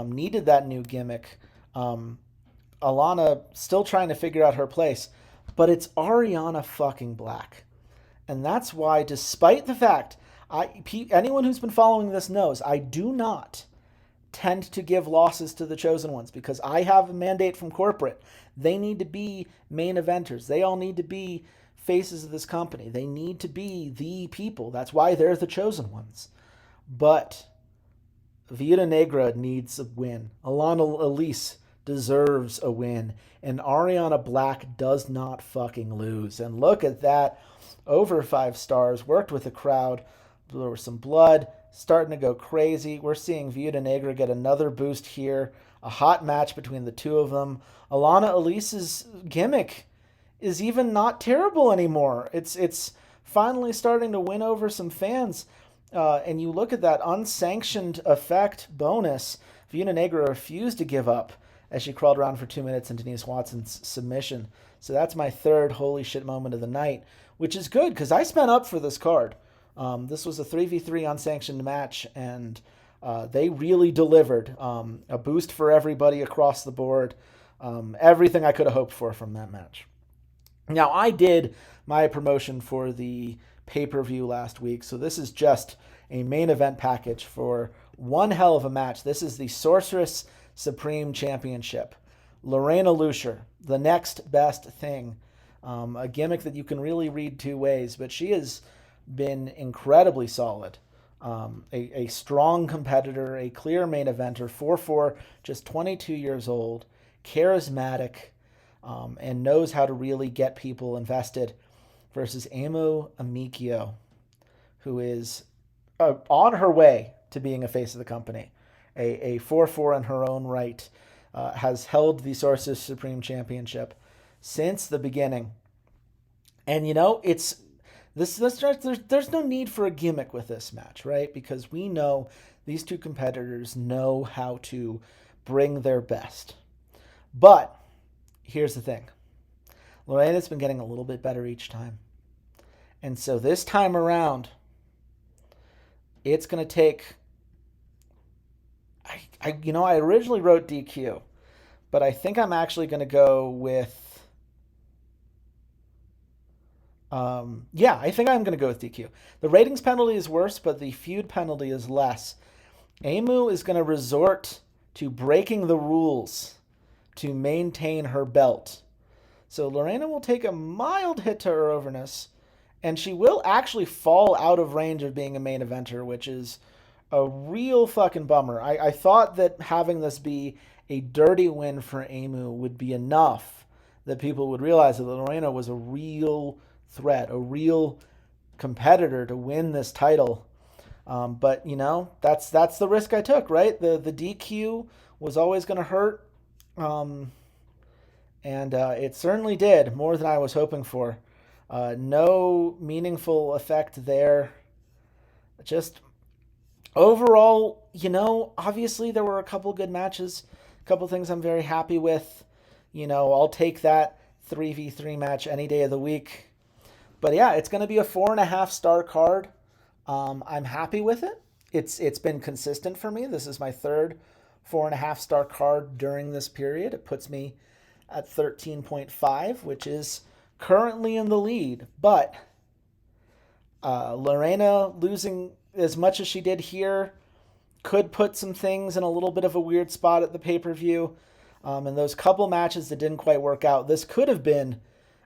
needed that new gimmick. Alana still trying to figure out her place, but it's Ariana fucking Black. And that's why, despite the fact, anyone who's been following this knows, I do not tend to give losses to the Chosen Ones, because I have a mandate from corporate. They need to be main eventers. They all need to be faces of this company. They need to be the people. That's why they're the Chosen Ones. But Viuda Negra needs a win. Alana Elise deserves a win. And Ariana Black does not fucking lose. And look at that. Over 5 stars. Worked with the crowd. There was some blood. Starting to go crazy. We're seeing Viuda Negra get another boost here. A hot match between the two of them. Alana Elise's gimmick is even not terrible anymore. It's finally starting to win over some fans. And you look at that unsanctioned effect bonus. Viuda Negra refused to give up as she crawled around for 2 minutes in Denise Watson's submission. So that's my third holy shit moment of the night, which is good because I spent up for this card. This was a 3v3 unsanctioned match, and they really delivered. A boost for everybody across the board. Everything I could have hoped for from that match. Now, I did my promotion for the pay-per-view last week, so this is just a main event package for One hell of a match. This is the Sorceress Supreme Championship. Lorena Lucier, the next best thing. A gimmick that you can really read two ways, but she has been incredibly solid. A strong competitor, a clear main eventer, 4-4, just 22 years old, charismatic, and knows how to really get people invested, versus Emu Amikio, who is on her way to being a face of the company. A 4-4 in her own right, has held the Sorceress Supreme Championship since the beginning. And it's there's no need for a gimmick with this match, right? Because we know these two competitors know how to bring their best. But here's the thing. Lorena's been getting a little bit better each time. And so this time around, it's going to take... I originally wrote DQ, but I think I'm actually going to go with... I think I'm going to go with DQ. The ratings penalty is worse, but the feud penalty is less. Emu is going to resort to breaking the rules to maintain her belt. So Lorena will take a mild hit to her overness, and she will actually fall out of range of being a main eventer, which is a real fucking bummer. I thought that having this be a dirty win for Emu would be enough that people would realize that Lorena was a real threat, a real competitor to win this title. But that's the risk I took, right? The DQ was always going to hurt, and it certainly did, more than I was hoping for. No meaningful effect there. Just overall, obviously there were a couple good matches, a couple things I'm very happy with. I'll take that 3v3 match any day of the week. But yeah, it's going to be a 4.5 star card. I'm happy with it. It's been consistent for me. This is my third 4.5 star card during this period. It puts me at 13.5, which is currently in the lead. But Lorena losing as much as she did here could put some things in a little bit of a weird spot at the pay-per-view. And those couple matches that didn't quite work out, this could have been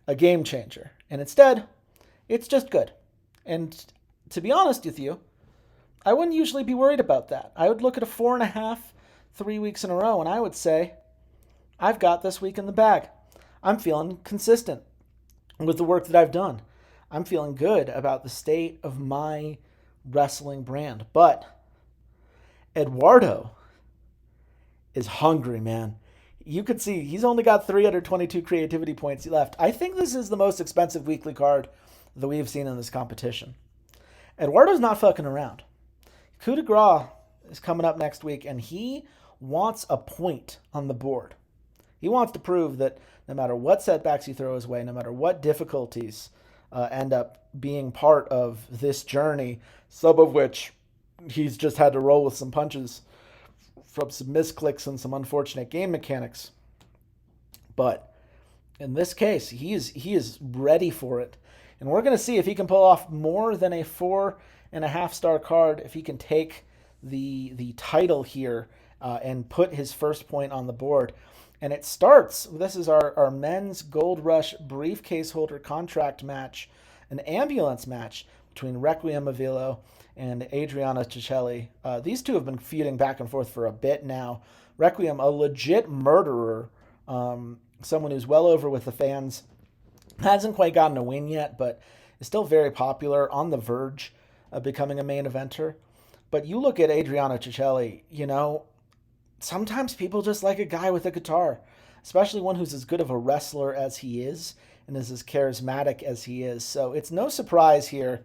a game changer. And instead, it's just good. And to be honest with you, I wouldn't usually be worried about that. I would look at a 4.5, 3 weeks in a row, and I would say, I've got this week in the bag. I'm feeling consistent with the work that I've done. I'm feeling good about the state of my wrestling brand. But Eduardo is hungry, man. You could see he's only got 322 creativity points left. I think this is the most expensive weekly card that we've seen in this competition. Eduardo's not fucking around. Coup de Grace is coming up next week, and he wants a point on the board. He wants to prove that no matter what setbacks he throws away, no matter what difficulties end up being part of this journey, some of which he's just had to roll with some punches from some misclicks and some unfortunate game mechanics. But in this case, he is ready for it. And we're going to see if he can pull off more than a 4.5 star card, if he can take the title here and put his first point on the board. And it starts, this is our men's Gold Rush briefcase holder contract match, an ambulance match between Requiem Avilo and Adriana Cicelli. These two have been feuding back and forth for a bit now. Requiem, a legit murderer, someone who's well over with the fans, hasn't quite gotten a win yet, but is still very popular, on the verge of becoming a main eventer. But you look at Adriana Cicelli, sometimes people just like a guy with a guitar, especially one who's as good of a wrestler as he is and is as charismatic as he is. So it's no surprise here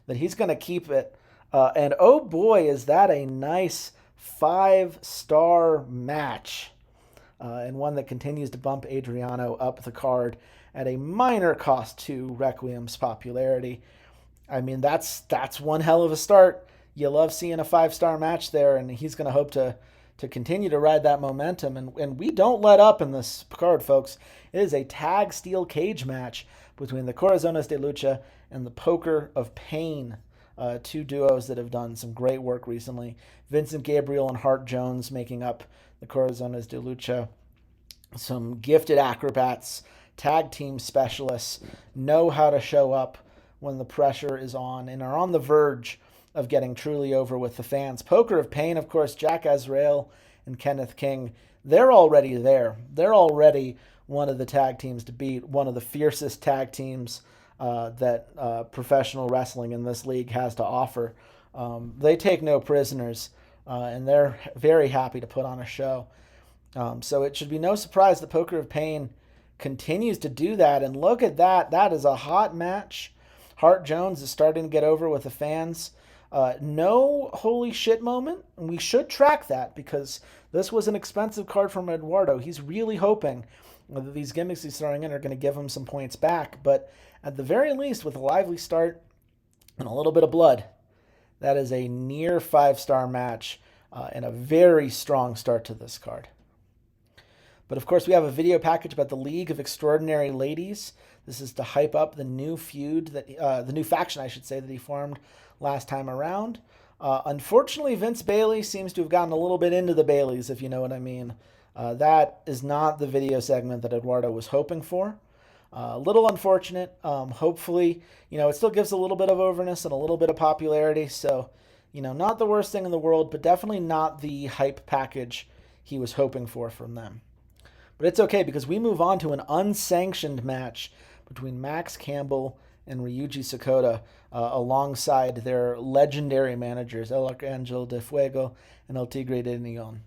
that he's going to keep it. And oh boy, is that a nice 5-star match. And one that continues to bump Adriano up the card at a minor cost to Requiem's popularity. I mean, that's one hell of a start. You love seeing a 5-star match there, and he's going to hope to continue to ride that momentum. And we don't let up in this card, folks. It is a tag steel cage match between the Corazones de Lucha and the Poker of Pain. two duos that have done some great work recently. Vincent Gabriel and Hart Jones making up the Corazones de Lucha. Some gifted acrobats, tag team specialists, know how to show up when the pressure is on and are on the verge of getting truly over with the fans. Poker of Pain, of course, Jack Azrael and Kenneth King, they're already there. They're already one of the tag teams to beat, one of the fiercest tag teams that professional wrestling in this league has to offer. They take no prisoners, and they're very happy to put on a show. So it should be no surprise that Poker of Pain continues to do that. And look at that. That is a hot match. Hart Jones is starting to get over with the fans. No holy shit moment. And we should track that because this was an expensive card from Eduardo. He's really hoping that these gimmicks he's throwing in are going to give him some points back. But at the very least, with a lively start and a little bit of blood, that is a near 5-star match and a very strong start to this card. But of course, we have a video package about the League of Extraordinary Ladies. This is to hype up the new feud, the new faction, I should say, that he formed last time around. Unfortunately, Vince Bailey seems to have gotten a little bit into the Baileys, if you know what I mean. That is not the video segment that Eduardo was hoping for. A little unfortunate. Hopefully, it still gives a little bit of overness and a little bit of popularity. So, not the worst thing in the world, but definitely not the hype package he was hoping for from them. But it's okay because we move on to an unsanctioned match between Max Campbell and Ryuji Sakota alongside their legendary managers, El Arcangel de Fuego and El Tigre de Neon.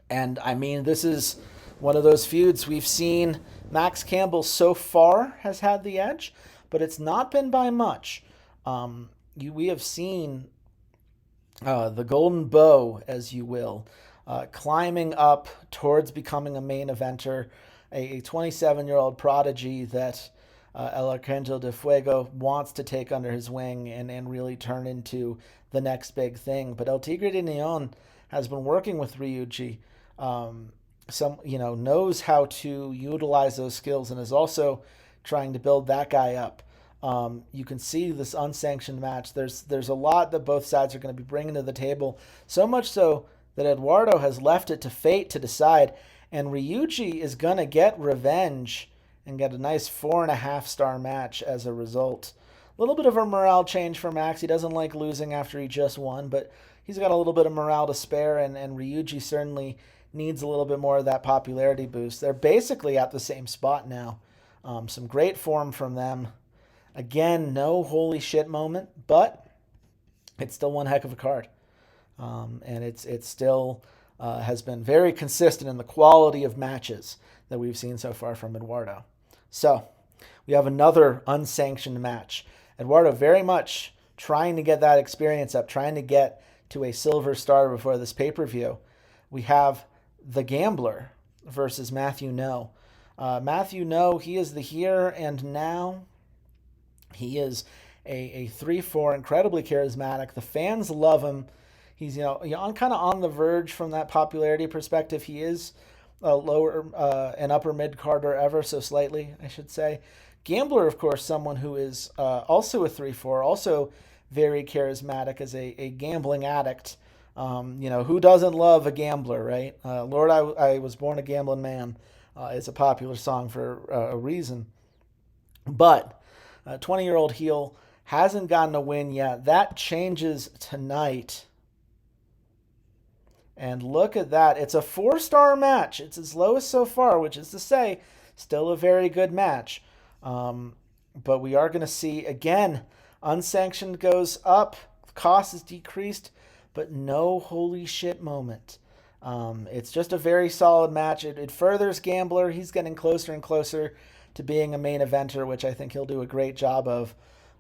And I mean, this is one of those feuds we've seen. Max Campbell so far has had the edge, but it's not been by much. We have seen the Golden Bow, as you will, climbing up towards becoming a main eventer, a 27-year-old prodigy that El Arcangel de Fuego wants to take under his wing and really turn into the next big thing. But El Tigre de Neon has been working with Ryuji, knows how to utilize those skills and is also trying to build that guy up. You can see this unsanctioned match. There's a lot that both sides are going to be bringing to the table, so much so that Eduardo has left it to fate to decide, and Ryuji is going to get revenge and get a nice 4.5-star match as a result. A little bit of a morale change for Max. He doesn't like losing after he just won, but he's got a little bit of morale to spare, and Ryuji certainly needs a little bit more of that popularity boost. They're basically at the same spot now. Some great form from them. Again, no holy shit moment, but it's still one heck of a card. And it's still has been very consistent in the quality of matches that we've seen so far from Eduardo. So we have another unsanctioned match. Eduardo very much trying to get that experience up, trying to get to a silver star before this pay-per-view. We have the Gambler versus Matthew No. Matthew No, he is the here and now. He is a 3-4, incredibly charismatic. The fans love him. He's on the verge from that popularity perspective. He is a lower and upper mid carder ever so slightly, I should say. Gambler, of course, someone who is also a 3-4, also very charismatic as a gambling addict. Who doesn't love a gambler, right? Lord, I was born a gambling man is a popular song for a reason. But a 20-year-old heel hasn't gotten a win yet. That changes tonight. And look at that. It's a 4-star match. It's his lowest so far, which is to say, still a very good match. But we are going to see, again, unsanctioned goes up, cost is decreased, but no holy shit moment. It's just a very solid match. It furthers Gambler. He's getting closer and closer to being a main eventer, which I think he'll do a great job of.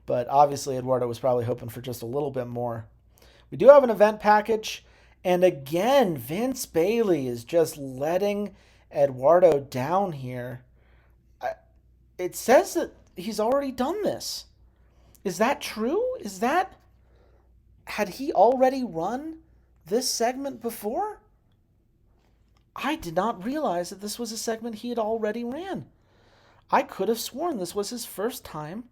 But obviously, Eduardo was probably hoping for just a little bit more. We do have an event package. And again, Vince Bailey is just letting Eduardo down here. It says that he's already done this. Is that true? Had he already run this segment before? I did not realize that this was a segment he had already ran. I could have sworn this was his first time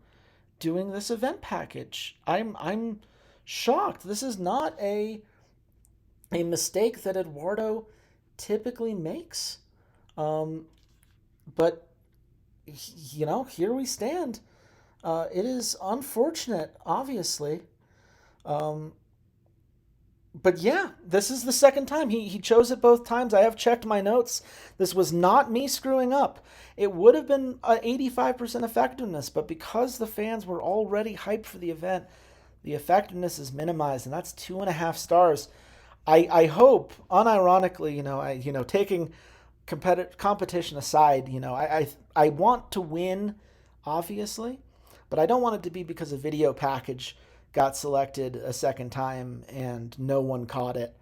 doing this event package. I'm shocked. This is not a mistake that Eduardo typically makes. Um, but here we stand. It is unfortunate, obviously. Um, but yeah, this is the second time. He chose it both times. I have checked my notes. This was not me screwing up. It would have been 85% effectiveness, but because the fans were already hyped for the event, the effectiveness is minimized, and that's 2.5 stars. I hope, unironically, taking competition aside, I want to win, obviously, but I don't want it to be because a video package got selected a second time and no one caught it.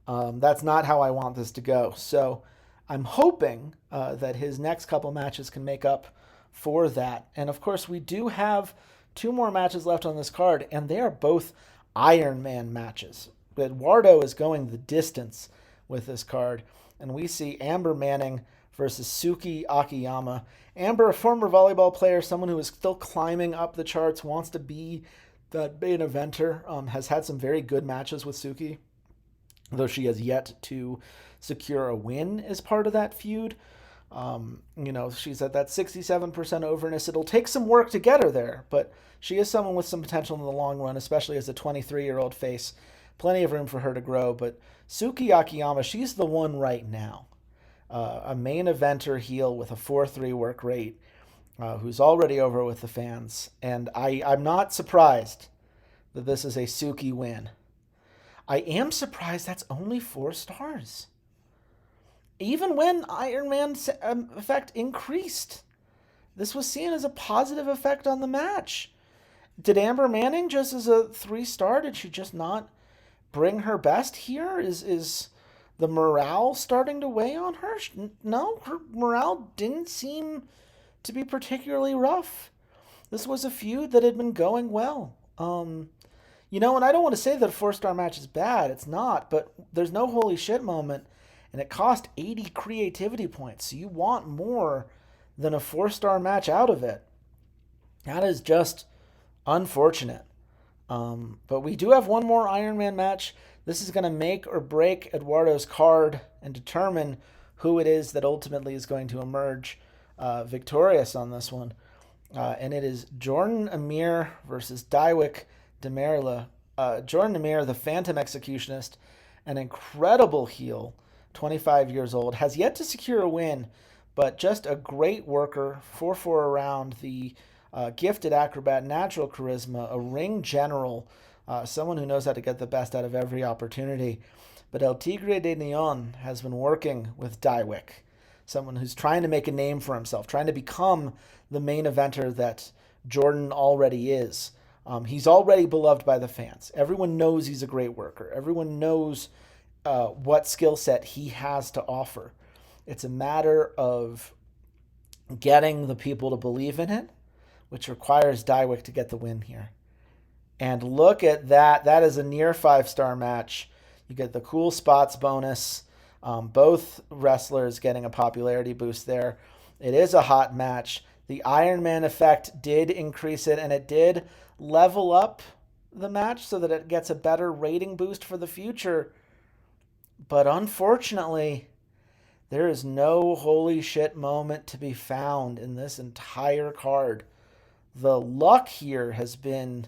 That's not how I want this to go. So I'm hoping that his next couple matches can make up for that. And of course, we do have two more matches left on this card, and they are both Iron Man matches. Eduardo is going the distance with this card, and we see Amber Manning versus Suki Akiyama. Amber, a former volleyball player, someone who is still climbing up the charts, wants to be that main eventer, has had some very good matches with Suki, though she has yet to secure a win as part of that feud. She's at that 67% overness. It'll take some work to get her there, but she is someone with some potential in the long run, especially as a 23-year-old face. Plenty of room for her to grow, but Suki Akiyama, she's the one right now. A main eventer heel with a 4-3 work rate, who's already over with the fans. And I'm not surprised that this is a Suki win. I am surprised that's only 4 stars. Even when Iron Man's effect increased, this was seen as a positive effect on the match. Did Amber Manning just as a 3-star, did she just not bring her best here? Is the morale starting to weigh on her? No, her morale didn't seem to be particularly rough. This was a feud that had been going well. And I don't want to say that a 4-star match is bad. It's not, but there's no holy shit moment, and it cost 80 creativity points. So you want more than a 4-star match out of it. That is just unfortunate. But we do have one more Iron Man match. This is going to make or break Eduardo's card and determine who it is that ultimately is going to emerge victorious on this one. And it is Jordan Amir versus Daiwick Demerla. Jordan Amir, the Phantom Executionist, an incredible heel, 25 years old, has yet to secure a win, but just a great worker, 4-4 around, the gifted acrobat, natural charisma, a ring general, someone who knows how to get the best out of every opportunity. But El Tigre de Neon has been working with Daiwick, someone who's trying to make a name for himself, trying to become the main eventer that Jordan already is. He's already beloved by the fans. Everyone knows he's a great worker. Everyone knows what skill set he has to offer. It's a matter of getting the people to believe in it, which requires Daiwick to get the win here. And look at that. That is a near 5-star match. You get the cool spots bonus. Both wrestlers getting a popularity boost there. It is a hot match. The Iron Man effect did increase it, and it did level up the match so that it gets a better rating boost for the future. But unfortunately, there is no holy shit moment to be found in this entire card. The luck here has been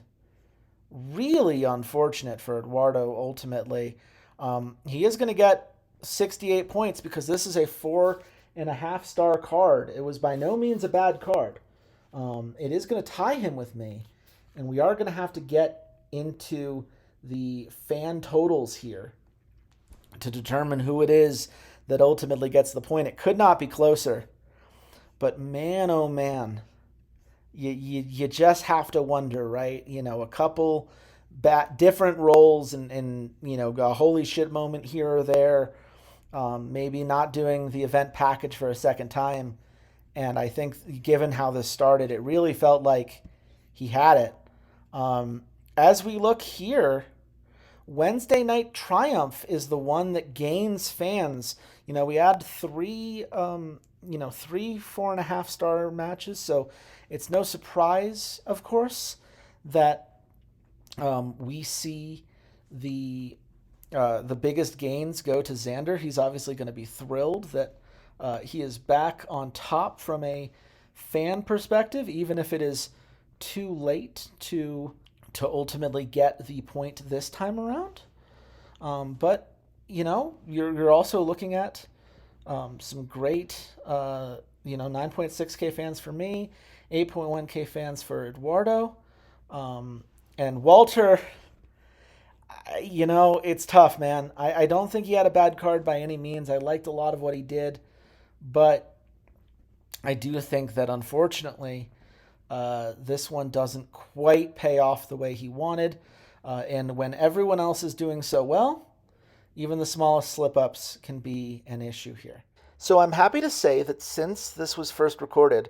really unfortunate for Eduardo ultimately. He is going to get 68 points because this is a 4.5-star card. It was by no means a bad card. It is going to tie him with me, and we are going to have to get into the fan totals here to determine who it is that ultimately gets the point. It could not be closer. But man, oh man, you just have to wonder, right? A couple different roles and a holy shit moment here or there. Maybe not doing the event package for a second time. And I think given how this started, it really felt like he had it. As we look here, Wednesday Night Triumph is the one that gains fans. We had three 4.5-star matches, so it's no surprise, of course, that we see the the biggest gains go to Xander. He's obviously going to be thrilled that he is back on top from a fan perspective, even if it is too late to ultimately get the point this time around. But you're also looking at some great 9.6K fans for me, 8.1K fans for Eduardo, and Walter. It's tough, man. I don't think he had a bad card by any means. I liked a lot of what he did, but I do think that unfortunately, this one doesn't quite pay off the way he wanted. And when everyone else is doing so well, even the smallest slip ups can be an issue here. So I'm happy to say that since this was first recorded,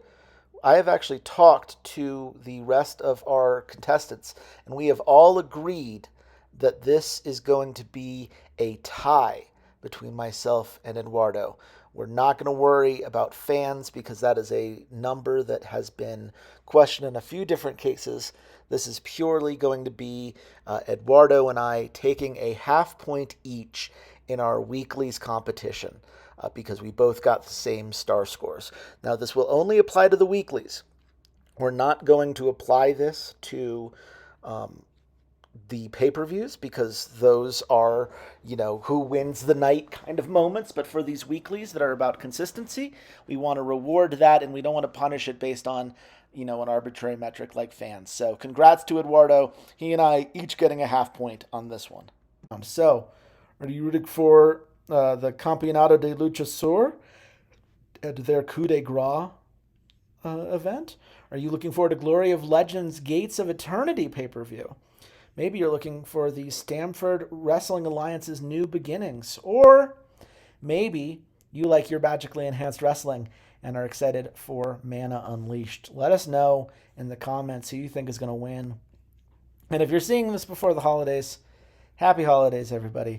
I have actually talked to the rest of our contestants, and we have all agreed that this is going to be a tie between myself and Eduardo. We're not going to worry about fans because that is a number that has been questioned in a few different cases. This is purely going to be Eduardo and I taking a half point each in our weeklies competition because we both got the same star scores. Now, this will only apply to the weeklies. We're not going to apply this to the pay-per-views because those are, who wins the night kind of moments. But for these weeklies that are about consistency, we want to reward that, and we don't want to punish it based on, an arbitrary metric like fans. So congrats to Eduardo. He and I each getting a half point on this one. So, are you rooting for the Campeonato de Luchasaur and their coup de grace event? Are you looking forward to Glory of Legends Gates of Eternity pay-per-view? Maybe you're looking for the Stamford Wrestling Alliance's New Beginnings. Or maybe you like your magically enhanced wrestling and are excited for Mana Unleashed. Let us know in the comments who you think is going to win. And if you're seeing this before the holidays, happy holidays, everybody.